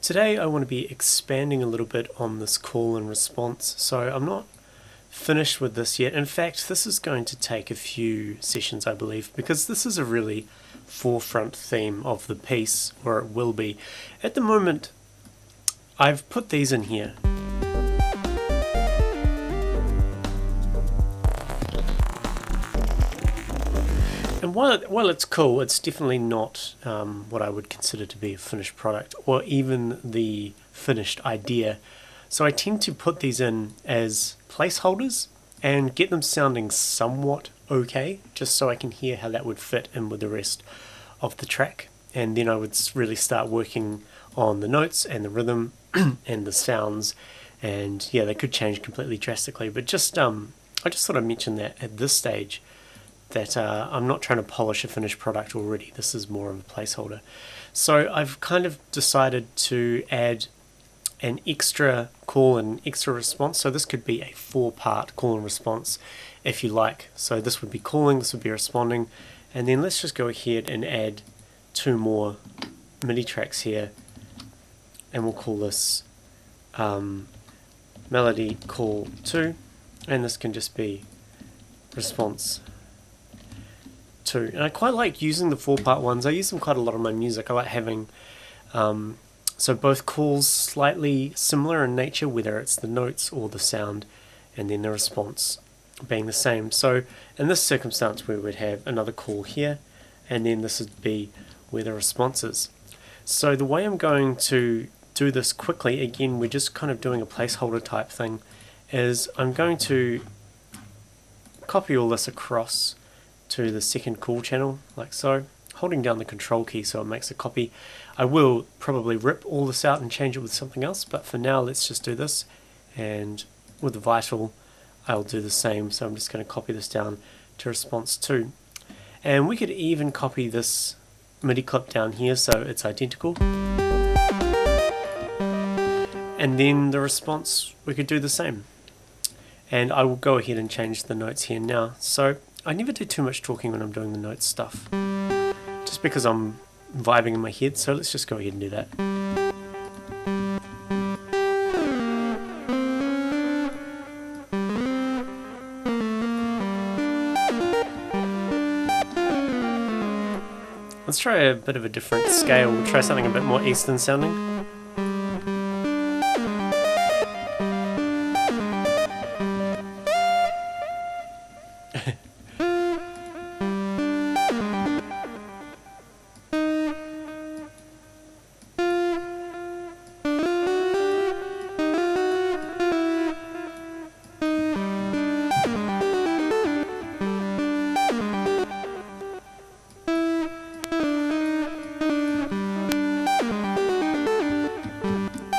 Today I want to be expanding a little bit on this call and response, so I'm not finished with this yet. In fact, this is going to take a few sessions, I believe, because this is a really forefront theme of the piece, or it will be. At the moment, I've put these in here. And while it's cool, it's definitely not what I would consider to be a finished product, or even the finished idea. So I tend to put these in as placeholders and get them sounding somewhat okay, just so I can hear how that would fit in with the rest of the track. And then I would really start working on the notes and the rhythm and the sounds. And yeah, they could change completely drastically, but I just thought I'd mention that at this stage, that I'm not trying to polish a finished product already. This is more of a placeholder. So I've kind of decided to add an extra call and extra response. So this could be a 4-part call and response if you like. So this would be calling, this would be responding, and then let's just go ahead and add 2 more MIDI tracks here, and we'll call this melody call 2, and this can just be response 2. And I quite like using the 4-part ones. I use them quite a lot in my music. I like having so both calls slightly similar in nature, whether it's the notes or the sound, and then the response being the same. So in this circumstance we would have another call here, and then this would be where the response is. So the way I'm going to do this quickly, again we're just kind of doing a placeholder type thing, is I'm going to copy all this across to the second call channel, like so, holding down the control key so it makes a copy. I will probably rip all this out and change it with something else, but for now let's just do this, and with the vital I'll do the same. So I'm just going to copy this down to response 2, and we could even copy this MIDI clip down here so it's identical, and then the response we could do the same. And I will go ahead and change the notes here now. So I never do too much talking when I'm doing the notes stuff, just because I'm vibing in my head, so let's just go ahead and do that. Let's try a bit of a different scale. We'll try something a bit more Eastern sounding.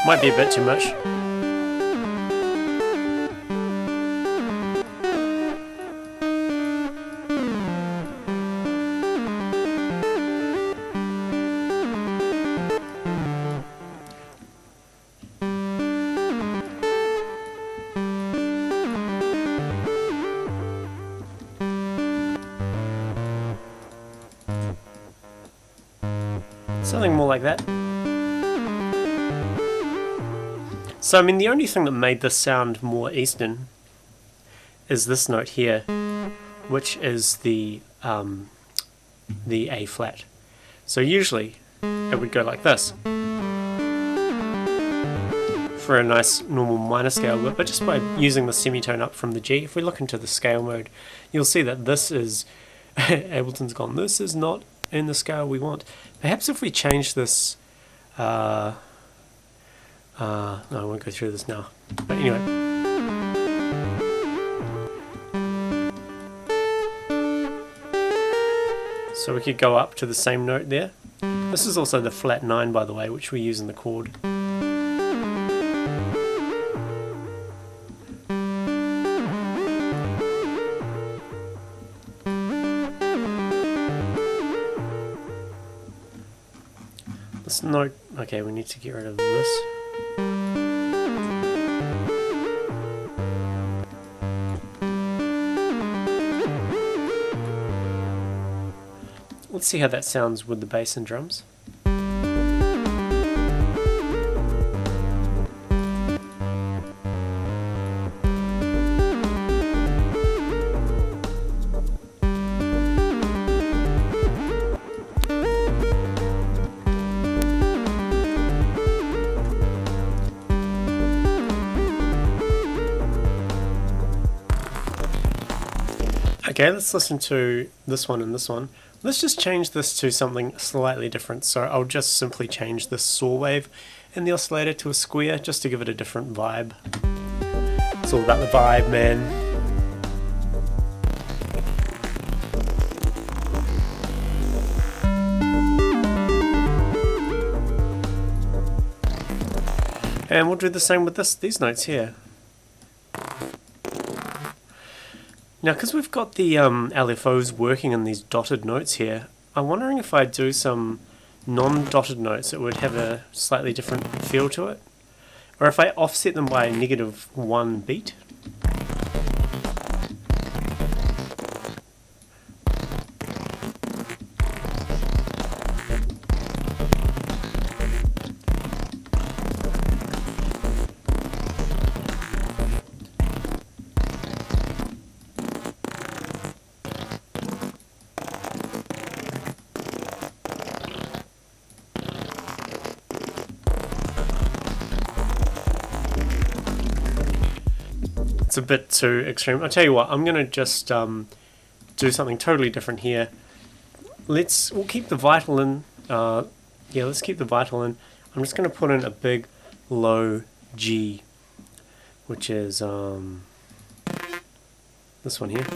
Might be a bit too much. Something more like that. So I mean, the only thing that made this sound more Eastern is this note here, which is the A flat. So usually it would go like this for a nice normal minor scale, but just by using the semitone up from the G, if we look into the scale mode, you'll see that this is Ableton's gone, this is not in the scale we want. Perhaps if we change this no, I won't go through this now. But anyway. So we could go up to the same note there. This is also the flat 9, by the way, which we use in the chord. This note, okay, we need to get rid of this. Let's see how that sounds with the bass and drums. Okay, let's listen to this one and this one. Let's just change this to something slightly different. So I'll just simply change this saw wave in the oscillator to a square just to give it a different vibe. It's all about the vibe, man. And we'll do the same with these notes here. Now, because we've got the LFOs working in these dotted notes here, I'm wondering if I do some non-dotted notes, it would have a slightly different feel to it. Or if I offset them by -1 beat. A bit too extreme. I'll tell you what, I'm going to just do something totally different here. We'll keep the vital in. Yeah, let's keep the vital in. I'm just going to put in a big low G, which is this one here.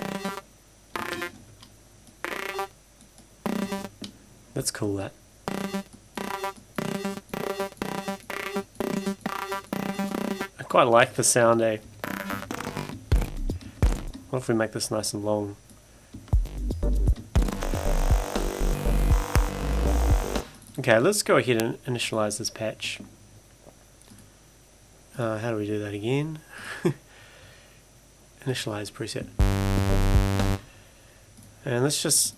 Let's call that. I quite like the sound, eh? What if we make this nice and long? Okay, let's go ahead and initialize this patch. How do we do that again? Initialize preset. And let's just,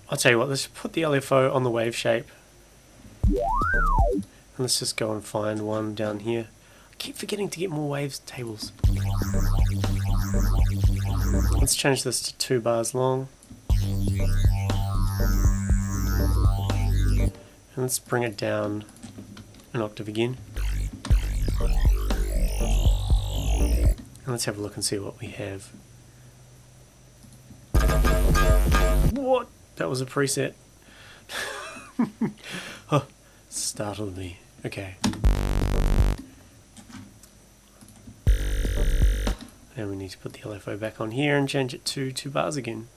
I'll tell you what, let's put the LFO on the wave shape. And let's just go and find one down here. I keep forgetting to get more waves tables. Let's change this to 2 bars long. And let's bring it down an octave again. And let's have a look and see what we have. What? That was a preset. Oh, startled me. Okay. And we need to put the LFO back on here and change it to 2 bars again.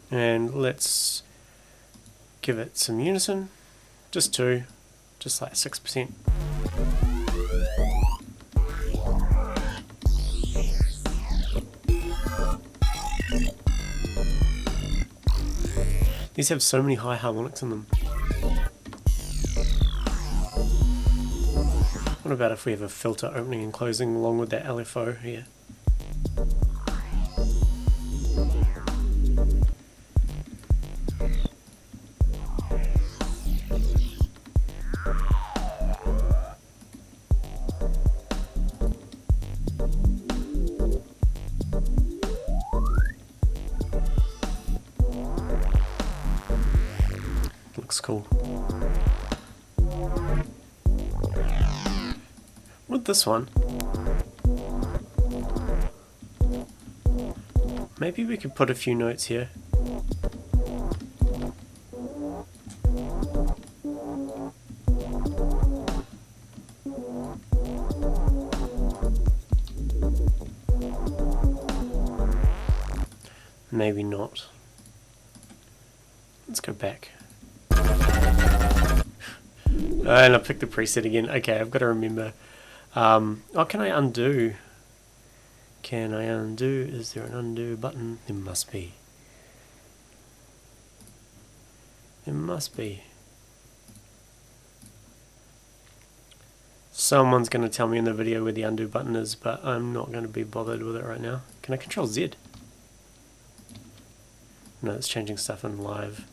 And let's give it some unison, just 2, just like 6%. These have so many high harmonics in them. What about if we have a filter opening and closing along with that LFO here? Looks cool. With this one, maybe we could put a few notes here. Maybe not. Let's go back. And I picked the preset again. Okay, I've got to remember. Oh, can I undo? Can I undo? Is there an undo button? There must be. There must be. Someone's going to tell me in the video where the undo button is, but I'm not going to be bothered with it right now. Can I Control Z? No, it's changing stuff in live.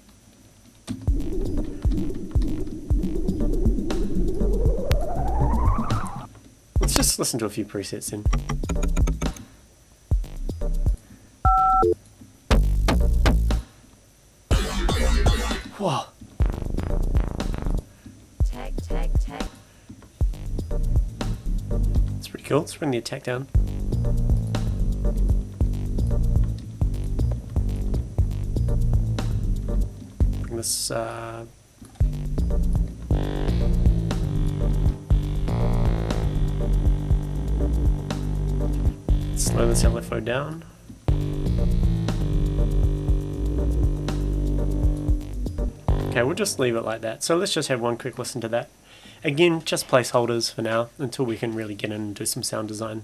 Let's just listen to a few presets then. Whoa. Cool, let's bring the attack down. Bring this, slow this LFO down. Okay, we'll just leave it like that. So let's just have one quick listen to that. Again, just placeholders for now, until we can really get in and do some sound design.